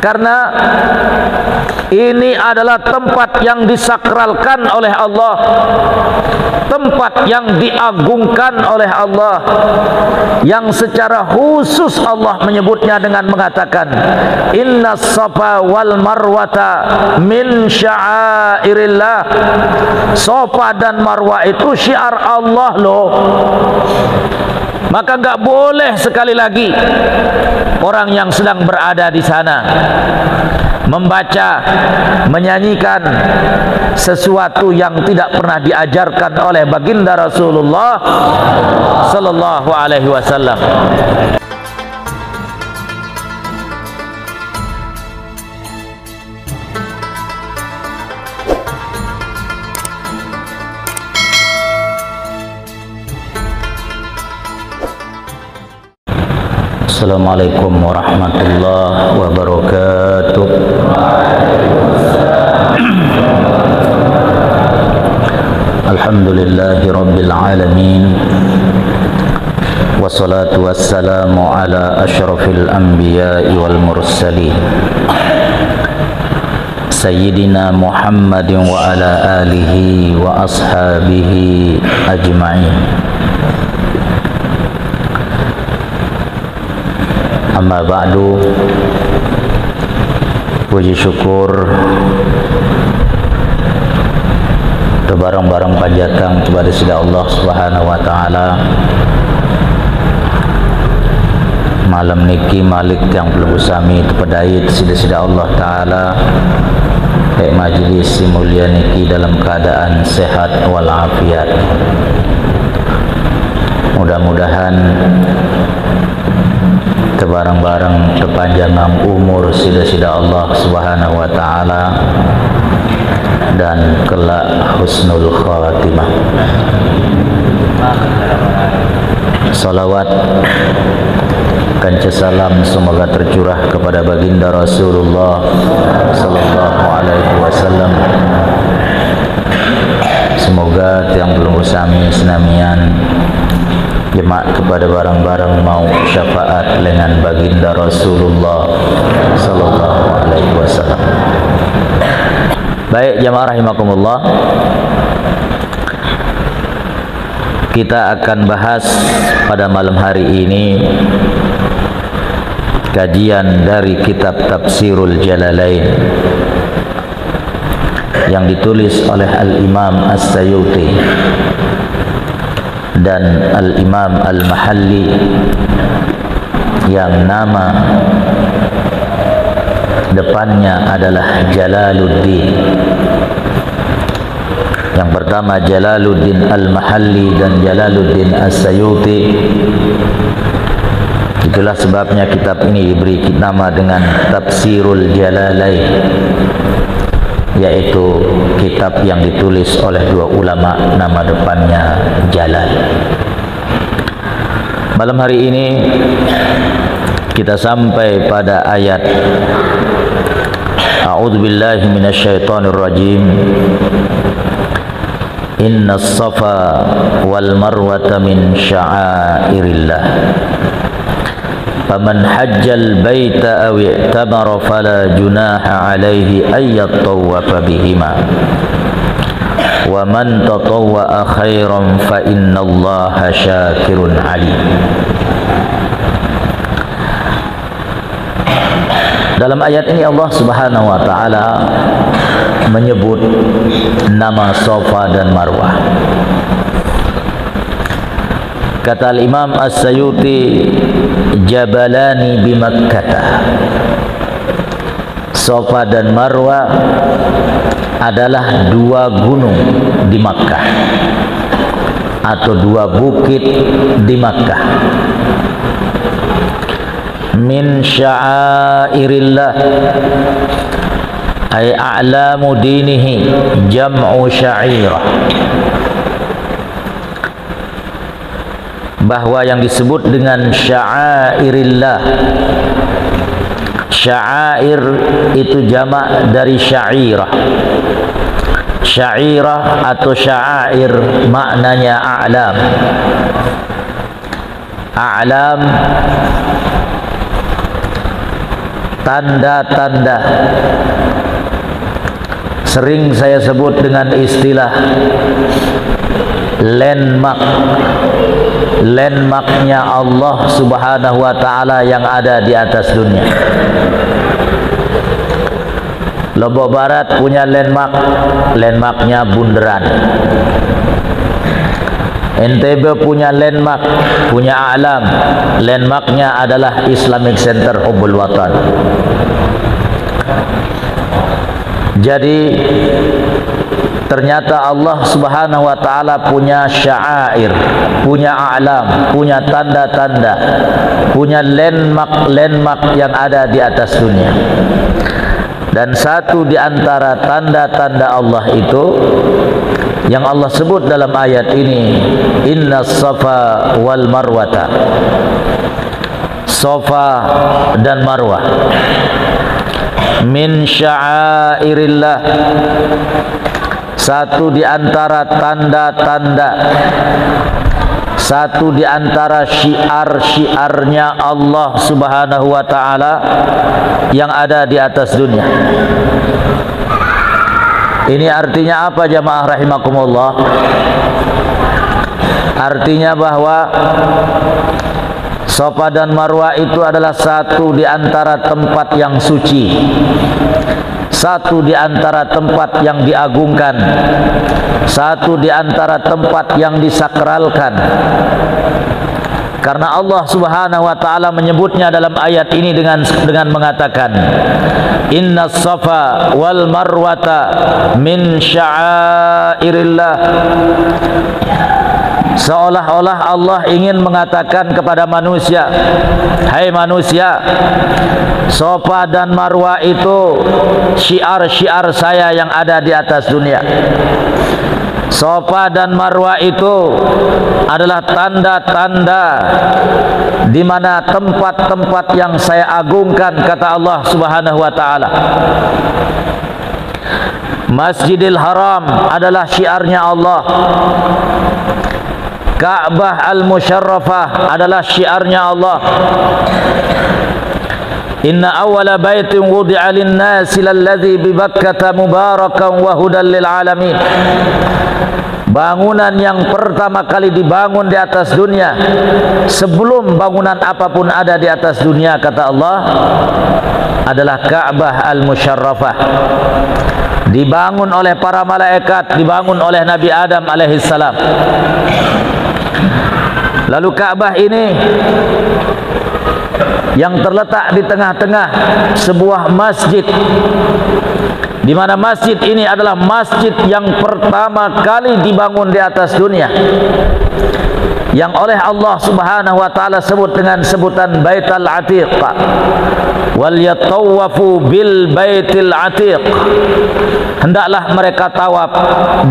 karena ini adalah tempat yang disakralkan oleh Allah, tempat yang diagungkan oleh Allah, yang secara khusus Allah menyebutnya dengan mengatakan innas safa wal marwata min sya'airillah. Safa dan Marwah itu syiar Allah loh. Maka enggak boleh sekali lagi orang yang sedang berada di sana membaca, menyanyikan sesuatu yang tidak pernah diajarkan oleh baginda Rasulullah sallallahu alaihi wasallam. Assalamualaikum warahmatullahi wabarakatuh. Alhamdulillahi rabbil alamin, wassalatu wassalamu ala asyrafil anbiya'i wal mursalin Sayyidina Muhammadin wa ala alihi wa ashabihi ajma'in. Amma ba'du. Puji syukur tebarang-barang panjatan kepada Sida Allah Subhanahu wa taala. Malam niki malik yang belum sami tepedait Sida Allah taala majlis mulia niki dalam keadaan sehat walafiat. Mudah-mudahan tebarang-barang tepanjangan umur sida-sida Allah Subhanahu wa taala dan kelak husnul khatimah. Salawat kanca salam semoga tercurah kepada baginda Rasulullah sallallahu alaihi wasallam. Semoga yang belum bersami senamian jemaat kepada barang-barang mau syafaat dengan baginda Rasulullah sallallahu alaihi wasallam. Baik jemaah rahimakumullah, kita akan bahas pada malam hari ini kajian dari kitab Tafsirul Jalalain yang ditulis oleh Al-Imam As-Sayuti dan Al-Imam Al-Mahalli yang nama depannya adalah Jalaluddin. Yang pertama Jalaluddin Al-Mahalli dan Jalaluddin As-Sayuti. Itulah sebabnya kitab ini diberi nama dengan Tafsirul Jalalain, yaitu kitab yang ditulis oleh dua ulama nama depannya Jalal. Malam hari ini kita sampai pada ayat A'udzubillahi minasyaitonirrajim. Innas safa wal marwata min sya'airillah. Faman hajjal baita aw i'tamara fala junaha alaihi ay yatawwafa bihima. Wa man tatawwa'a khairan fa innallaha syakirun alim. Dalam ayat ini Allah Subhanahu wa taala menyebut nama Safa dan Marwah. Kata Al-Imam As-Sayuti, jabalani bi Makkah. Safa dan Marwah adalah dua gunung di Makkah atau dua bukit di Makkah. Min sya'airillah ay a'lamu dinihi jam'u sya'irah. Bahwa yang disebut dengan sya'airillah, sya'air itu jamak dari sya'irah. Sya'irah atau sya'air maknanya a'lam. A'lam tanda-tanda, sering saya sebut dengan istilah landmark, landmarknya Allah Subhanahu wa ta'ala yang ada di atas dunia. Lombok Barat punya landmark, landmarknya Bundaran. NTB punya landmark, punya alam, landmarknya adalah Islamic Center Hubbul Watan. Jadi ternyata Allah Subhanahu wa ta'ala punya sya'air, punya alam, punya tanda-tanda, punya landmark yang ada di atas dunia. Dan satu di antara tanda-tanda Allah itu yang Allah sebut dalam ayat ini, inna safa wal marwata, Safa dan Marwah min sya'airillah, satu di antara tanda-tanda, satu di antara syiar-syiarnya Allah Subhanahu wa ta'ala yang ada di atas dunia. Ini artinya apa jamaah rahimakumullah? Artinya bahwa Safa dan Marwah itu adalah satu di antara tempat yang suci, satu di antara tempat yang diagungkan, satu di antara tempat yang disakralkan. Karena Allah Subhanahu wa ta'ala menyebutnya dalam ayat ini dengan mengatakan, inna safa wal marwata min sya'airillah. Seolah-olah Allah ingin mengatakan kepada manusia, hai manusia, Safa dan Marwah itu syiar-syiar saya yang ada di atas dunia. Safa dan Marwah itu adalah tanda-tanda di mana tempat-tempat yang saya agungkan, kata Allah Subhanahu wa ta'ala. Masjidil Haram adalah syiarnya Allah. Ka'bah al-Musyarrafah adalah syiarnya Allah. Inna awwala baitin wudi'a lin-nasi lalladzi bi Bakkah mubarakan wa hudan lil alamin. Bangunan yang pertama kali dibangun di atas dunia, sebelum bangunan apapun ada di atas dunia, kata Allah, adalah Ka'bah al-Musyarrafah. Dibangun oleh para malaikat, dibangun oleh Nabi Adam alaihissalam. Lalu Ka'bah ini yang terletak di tengah-tengah sebuah masjid, di mana masjid ini adalah masjid yang pertama kali dibangun di atas dunia, yang oleh Allah Subhanahu wa ta'ala sebut dengan sebutan Baitul Atiq, wal yatawafu bil Baitil Atiq. Hendaklah mereka tawaf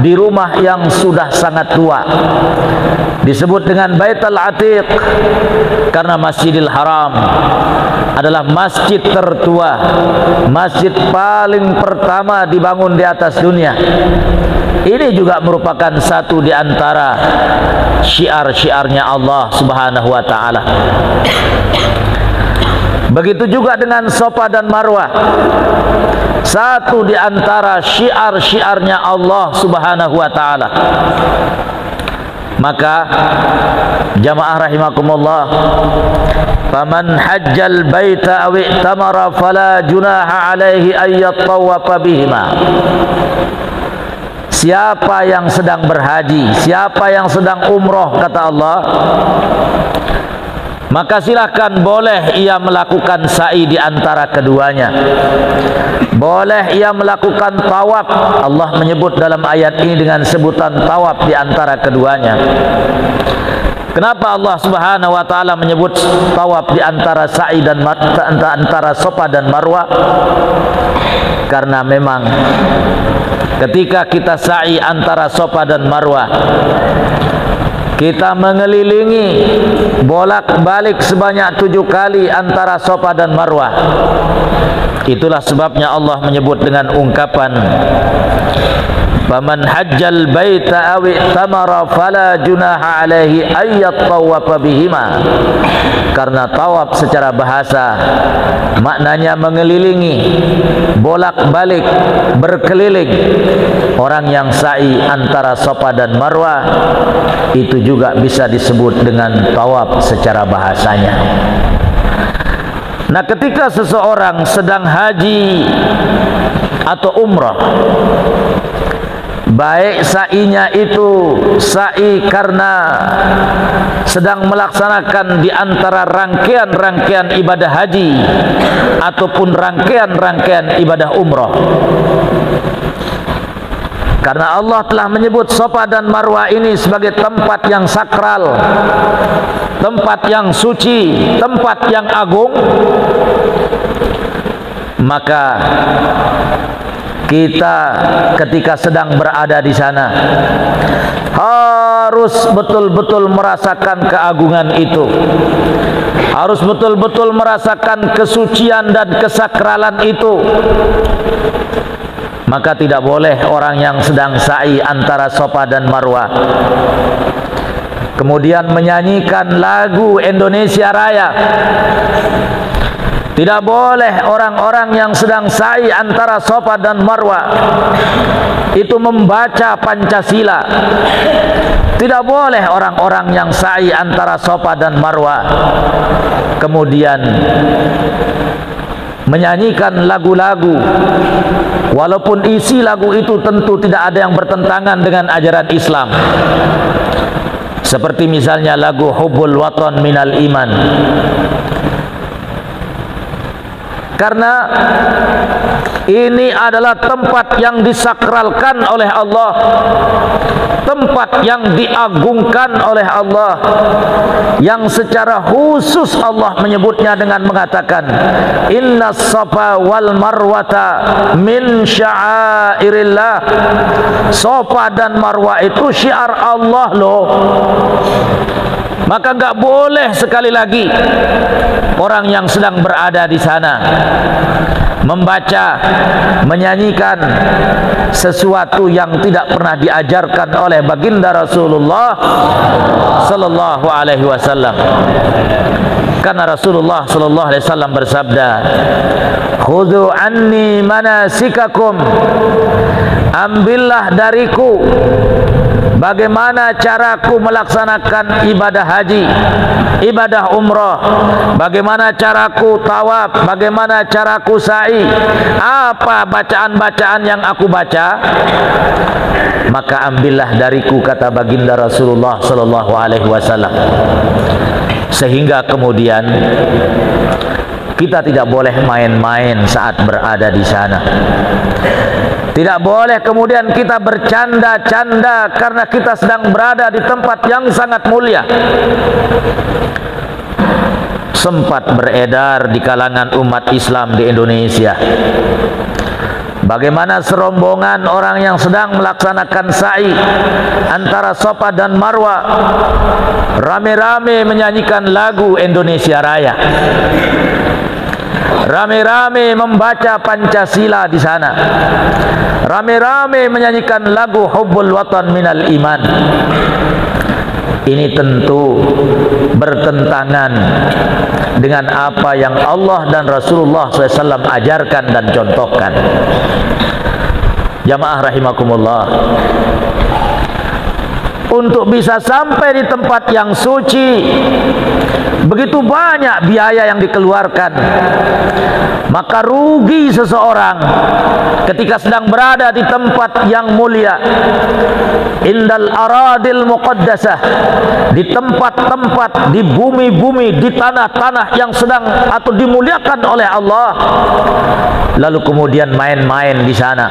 di rumah yang sudah sangat tua. Disebut dengan Baitul Atiq karena Masjidil Haram adalah masjid tertua, masjid paling pertama dibangun di atas dunia. Ini juga merupakan satu di antara syiar-syiarnya Allah Subhanahu wa ta'ala. Begitu juga dengan Safa dan Marwah, satu di antara syiar-syiarnya Allah Subhanahu wa ta'ala. Maka jamaah rahimakumullah, faman hajjal baita aw i'tamara fala junaha alaihi ay yatawafa bihima. Siapa yang sedang berhaji, siapa yang sedang umroh, kata Allah, maka silakan boleh ia melakukan sa'i di antara keduanya. Boleh ia melakukan tawaf. Allah menyebut dalam ayat ini dengan sebutan tawaf di antara keduanya. Kenapa Allah Subhanahu wa ta'ala menyebut tawaf di antara sa'i dan antara Safa dan Marwah? Karena memang ketika kita sa'i antara Safa dan Marwah, kita mengelilingi bolak-balik sebanyak 7 kali antara Safa dan Marwah. Itulah sebabnya Allah menyebut dengan ungkapan faman hajjal baita aw i'tamara fala junaha alaihi ayyat tawafa bihima. Karena tawaf secara bahasa maknanya mengelilingi, bolak-balik, berkeliling. Orang yang sa'i antara Safa dan Marwah itu juga bisa disebut dengan tawaf secara bahasanya. Nah, ketika seseorang sedang haji atau umrah, baik sa'inya itu sa'i karena sedang melaksanakan di antara rangkaian-rangkaian ibadah haji ataupun rangkaian-rangkaian ibadah umrah. Karena Allah telah menyebut Safa dan Marwah ini sebagai tempat yang sakral, tempat yang suci, tempat yang agung, maka kita ketika sedang berada di sana harus betul-betul merasakan keagungan itu, harus betul-betul merasakan kesucian dan kesakralan itu. Maka tidak boleh orang yang sedang sa'i antara Safa dan Marwah kemudian menyanyikan lagu Indonesia Raya. Tidak boleh orang-orang yang sedang sa'i antara Safa dan Marwah itu membaca Pancasila. Tidak boleh orang-orang yang sa'i antara Safa dan Marwah kemudian menyanyikan lagu-lagu, walaupun isi lagu itu tentu tidak ada yang bertentangan dengan ajaran Islam. Seperti misalnya lagu Hubbul Watan Minal Iman. Karena ini adalah tempat yang disakralkan oleh Allah, tempat yang diagungkan oleh Allah, yang secara khusus Allah menyebutnya dengan mengatakan Innas Safa wal Marwata min sya'airillah. Safa dan Marwah itu syiar Allah loh. Maka enggak boleh sekali lagi orang yang sedang berada di sana membaca, menyanyikan sesuatu yang tidak pernah diajarkan oleh baginda Rasulullah sallallahu alaihi wasallam. Karena Rasulullah sallallahu alaihi wasallam bersabda, "Khudhu anni manasikakum." Ambillah dariku bagaimana caraku melaksanakan ibadah haji, ibadah umrah, bagaimana caraku tawaf, bagaimana caraku sa'i, apa bacaan-bacaan yang aku baca, maka ambillah dariku, kata baginda Rasulullah sallallahu alaihi wasallam. Sehingga kemudian kita tidak boleh main-main saat berada di sana. Tidak boleh kemudian kita bercanda-canda karena kita sedang berada di tempat yang sangat mulia. Sempat beredar di kalangan umat Islam di Indonesia bagaimana serombongan orang yang sedang melaksanakan sa'i antara Safa dan Marwah rame-rame menyanyikan lagu Indonesia Raya, rame-rame membaca Pancasila di sana, rame-rame menyanyikan lagu Hubbul Watan Minal Iman. Ini tentu bertentangan dengan apa yang Allah dan Rasulullah SAW ajarkan dan contohkan. Jamaah rahimakumullah, untuk bisa sampai di tempat yang suci begitu banyak biaya yang dikeluarkan. Maka rugi seseorang ketika sedang berada di tempat yang mulia, indal aradil muqaddasah, di tempat-tempat, di bumi-bumi, di tanah-tanah yang sedang atau dimuliakan oleh Allah, lalu kemudian main-main di sana,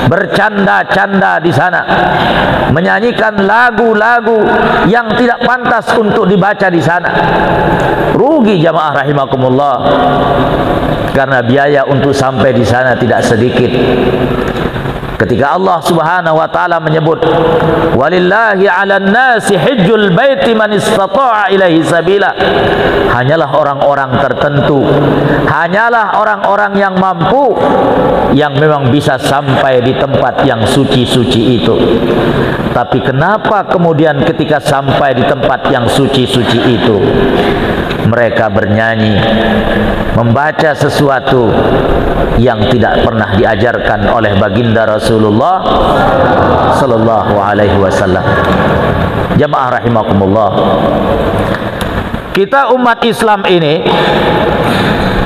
bercanda-canda di sana, menyanyikan lagu-lagu yang tidak pantas untuk dibaca di sana. Rugi jamaah rahimakumullah, karena biaya untuk sampai di sana tidak sedikit. Ketika Allah Subhanahu wa taala menyebut walillahi 'alan nasi hajjul baiti man istata'a ilaihi sabila, hanyalah orang-orang tertentu, hanyalah orang-orang yang mampu yang memang bisa sampai di tempat yang suci-suci itu. Tapi kenapa kemudian ketika sampai di tempat yang suci-suci itu mereka bernyanyi, membaca sesuatu yang tidak pernah diajarkan oleh baginda Rasulullah sallallahu alaihi wasallam. Jamaah rahimakumullah, kita umat Islam ini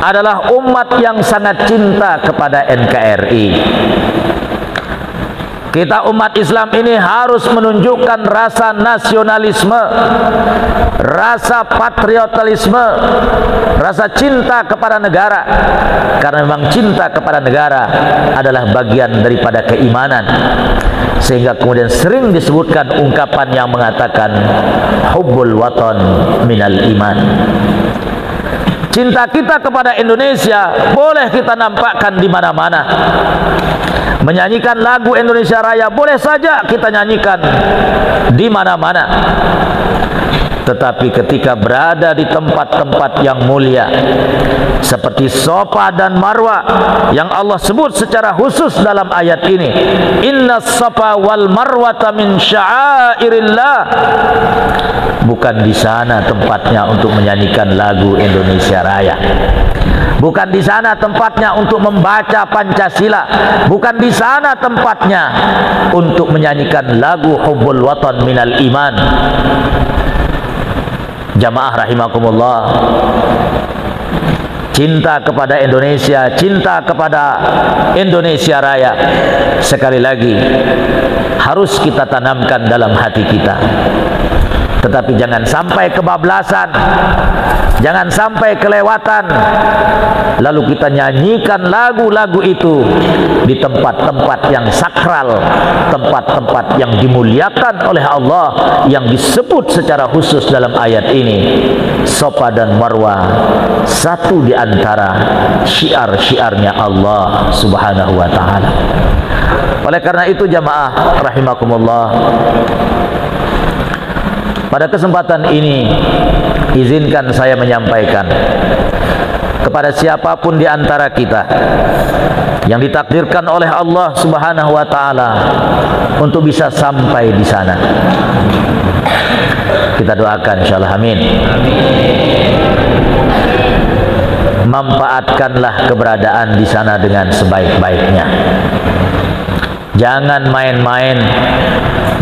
adalah umat yang sangat cinta kepada NKRI. Kita umat Islam ini harus menunjukkan rasa nasionalisme, rasa patriotisme, rasa cinta kepada negara. Karena memang cinta kepada negara adalah bagian daripada keimanan. Sehingga kemudian sering disebutkan ungkapan yang mengatakan hubbul watan minal iman. Cinta kita kepada Indonesia boleh kita nampakkan di mana-mana. Menyanyikan lagu Indonesia Raya boleh saja kita nyanyikan di mana-mana. Tetapi ketika berada di tempat-tempat yang mulia seperti Safa dan Marwa yang Allah sebut secara khusus dalam ayat ini, inna Safa wal Marwata min sya'airillah, bukan di sana tempatnya untuk menyanyikan lagu Indonesia Raya. Bukan di sana tempatnya untuk membaca Pancasila. Bukan di sana tempatnya untuk menyanyikan lagu hubbul watan minal iman. Jamaah rahimakumullah, cinta kepada Indonesia, cinta kepada Indonesia Raya sekali lagi harus kita tanamkan dalam hati kita. Tetapi jangan sampai kebablasan, jangan sampai kelewatan, lalu kita nyanyikan lagu-lagu itu di tempat-tempat yang sakral, tempat-tempat yang dimuliakan oleh Allah, yang disebut secara khusus dalam ayat ini. Safa dan Marwa satu di antara syiar-syiarnya Allah Subhanahu wa ta'ala. Oleh karena itu jamaah rahimakumullah, pada kesempatan ini izinkan saya menyampaikan kepada siapapun di antara kita yang ditakdirkan oleh Allah Subhanahu wa taala untuk bisa sampai di sana. Kita doakan insyaallah, amin. Manfaatkanlah keberadaan di sana dengan sebaik-baiknya. Jangan main-main,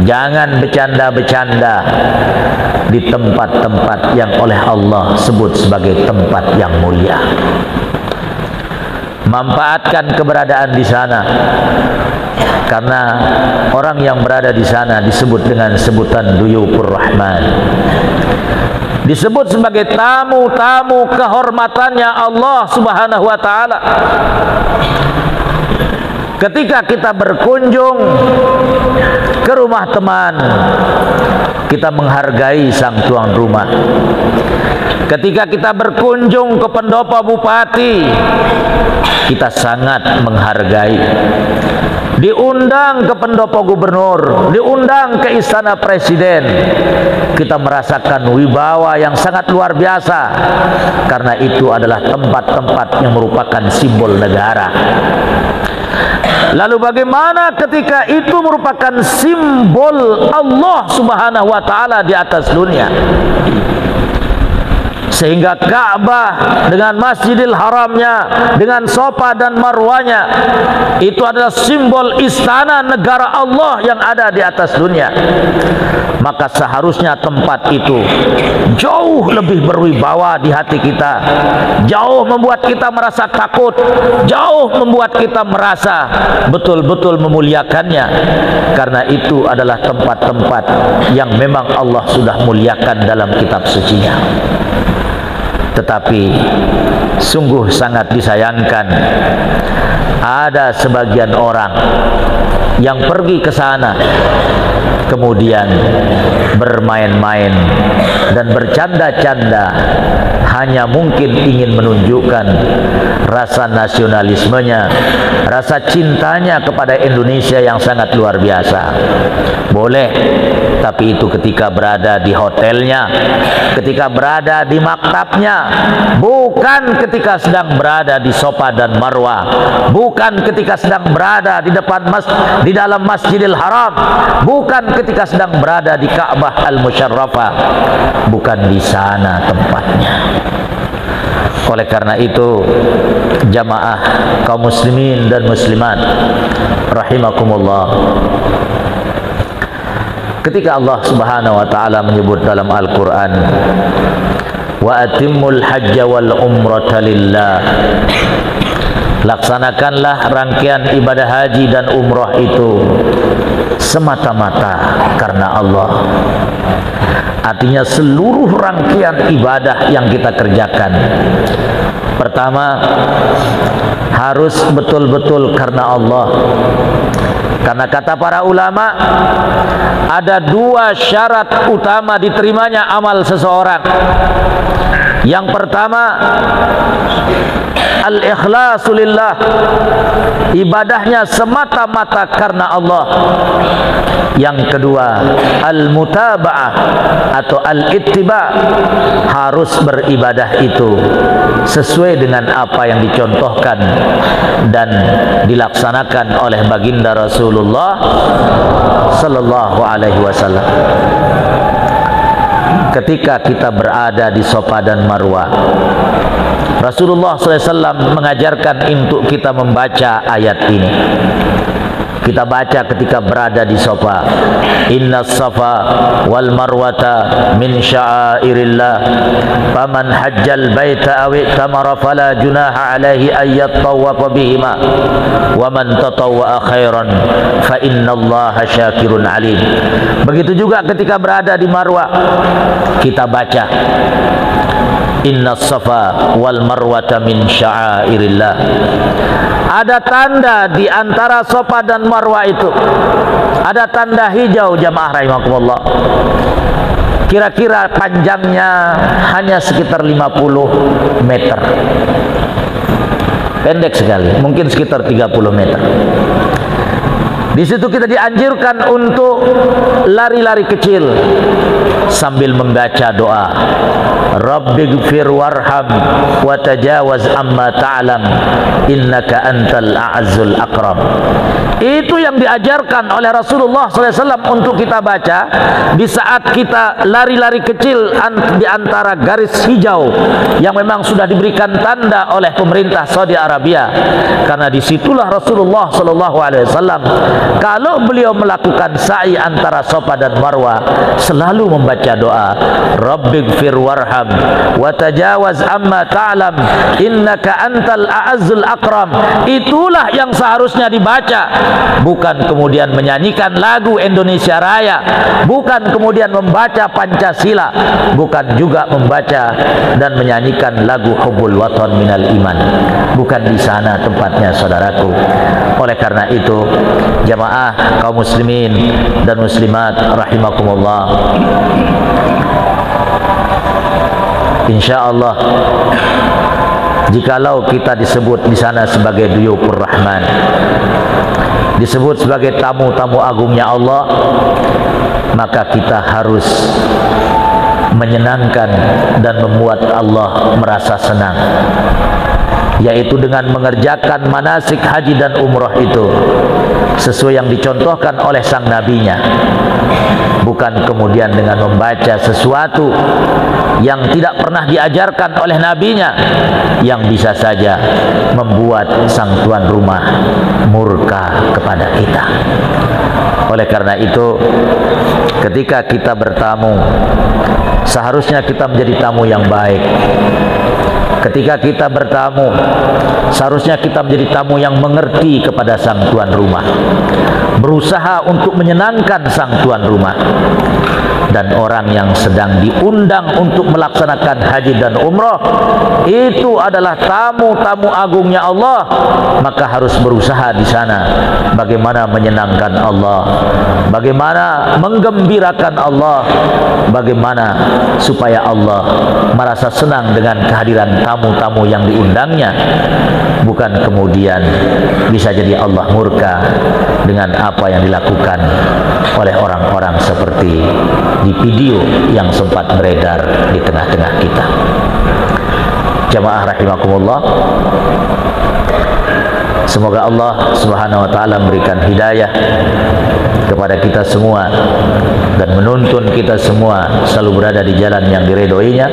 jangan bercanda-bercanda di tempat-tempat yang oleh Allah sebut sebagai tempat yang mulia. Manfaatkan keberadaan di sana, karena orang yang berada di sana disebut dengan sebutan Duyufur Rahman, disebut sebagai tamu-tamu kehormatannya Allah Subhanahu wa ta'ala. Ketika kita berkunjung ke rumah teman, kita menghargai sang tuan rumah. Ketika kita berkunjung ke pendopo bupati, kita sangat menghargai. Diundang ke pendopo gubernur, diundang ke istana presiden, kita merasakan wibawa yang sangat luar biasa, karena itu adalah tempat-tempat yang merupakan simbol negara. Lalu bagaimana ketika itu merupakan simbol Allah Subhanahu wa ta'ala di atas dunia, sehingga Ka'bah dengan Masjidil Haramnya, dengan Safa dan Marwanya, itu adalah simbol istana negara Allah yang ada di atas dunia. Maka seharusnya tempat itu jauh lebih berwibawa di hati kita, jauh membuat kita merasa takut, jauh membuat kita merasa betul-betul memuliakannya, karena itu adalah tempat-tempat yang memang Allah sudah muliakan dalam kitab sucinya. Tetapi sungguh sangat disayangkan, ada sebagian orang yang pergi ke sana kemudian bermain-main dan bercanda-canda hanya mungkin ingin menunjukkan rasa nasionalismenya, rasa cintanya kepada Indonesia yang sangat luar biasa. Boleh, tapi itu ketika berada di hotelnya, ketika berada di maktabnya, bukan ketika sedang berada di Safa dan Marwah, bukan ketika sedang berada di depan di dalam Masjidil Haram, bukan ketika sedang berada di Ka'bah Al-Musyarrafah, bukan di sana tempatnya. Oleh karena itu, jamaah kaum muslimin dan muslimat rahimakumullah, ketika Allah Subhanahu wa taala menyebut dalam Al-Qur'an, wa atimmul hajja wal umrata lillah, laksanakanlah rangkaian ibadah haji dan umrah itu semata-mata karena Allah. Artinya seluruh rangkaian ibadah yang kita kerjakan, pertama harus betul-betul karena Allah. Karena kata para ulama, ada dua syarat utama diterimanya amal seseorang. Yang pertama, al-ikhlasu lillah, ibadahnya semata-mata karena Allah. Yang kedua, al-mutaba'ah atau al-ittiba', harus beribadah itu sesuai dengan apa yang dicontohkan dan dilaksanakan oleh baginda Rasulullah sallallahu alaihi wasallam. Ketika kita berada di Safa dan Marwah, Rasulullah SAW mengajarkan untuk kita membaca ayat ini. Kita baca ketika berada di Safa, inna safa wal marwata min sya'airillah, faman hajjal baita aw i'tamara fala junaha alaihi ay yattawafa bihima, wa man tatawwa'a khairan fa innallaha syakirun alim. Begitu juga ketika berada di Marwah, kita baca inna safa wal marwata min sya'airillah. Ada tanda di antara Safa dan Marwah itu, ada tanda hijau, jamaah rahimakumullah. Kira-kira panjangnya hanya sekitar 50 meter. Pendek sekali, mungkin sekitar 30 meter. Di situ kita dianjurkan untuk lari-lari kecil sambil membaca doa, Rabbighfir warham wa tajawaz amma ta'lam innaka antal a'azzul akram. Itu yang diajarkan oleh Rasulullah SAW untuk kita baca di saat kita lari-lari kecil di antara garis hijau yang memang sudah diberikan tanda oleh pemerintah Saudi Arabia. Karena disitulah Rasulullah SAW, kalau beliau melakukan sa'i antara Safa dan Marwah, selalu membaca doa, Rabbighfir warham wa tajawaz amma ta'lam innaka antal a'azzul akram. Itulah yang seharusnya dibaca, bukan kemudian menyanyikan lagu Indonesia Raya, bukan kemudian membaca Pancasila, bukan juga membaca dan menyanyikan lagu Hubbul Watan minal iman. Bukan di sana tempatnya, saudaraku. Oleh karena itu, jamaah kaum muslimin dan muslimat rahimakumullah, insyaallah jikalau kita disebut di sana sebagai Duyufur Rahman, disebut sebagai tamu-tamu agungnya Allah, maka kita harus menyenangkan dan membuat Allah merasa senang, yaitu dengan mengerjakan manasik haji dan umrah itu sesuai yang dicontohkan oleh sang nabinya, bukan kemudian dengan membaca sesuatu yang tidak pernah diajarkan oleh nabinya, yang bisa saja membuat sang tuan rumah murka kepada kita. Oleh karena itu, ketika kita bertamu, seharusnya kita menjadi tamu yang baik. Ketika kita bertamu, seharusnya kita menjadi tamu yang mengerti kepada sang tuan rumah, berusaha untuk menyenangkan sang tuan rumah. Dan orang yang sedang diundang untuk melaksanakan haji dan umrah itu adalah tamu-tamu agungnya Allah, maka harus berusaha di sana bagaimana menyenangkan Allah, bagaimana menggembirakan Allah, bagaimana supaya Allah merasa senang dengan kehadiran tamu-tamu yang diundangnya, bukan kemudian bisa jadi Allah murka dengan apa yang dilakukan oleh orang-orang seperti di video yang sempat beredar di tengah-tengah kita. Jamaah rahimakumullah, semoga Allah Subhanahu wa taala memberikan hidayah kepada kita semua dan menuntun kita semua selalu berada di jalan yang diridhoinya,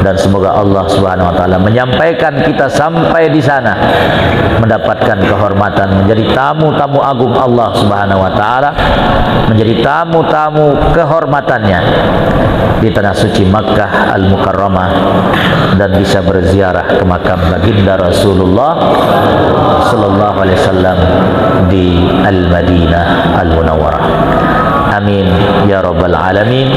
dan semoga Allah Subhanahu wa taala menyampaikan kita sampai di sana mendapatkan kehormatan menjadi tamu-tamu agung Allah Subhanahu wa taala, menjadi tamu-tamu kehormatannya di tanah suci Makkah Al-Mukarramah, dan bisa berziarah ke makam baginda Rasulullah sallallahu alaihi wasallam di Al-Madinah Al-Munawwarah. Amin ya rabbal alamin.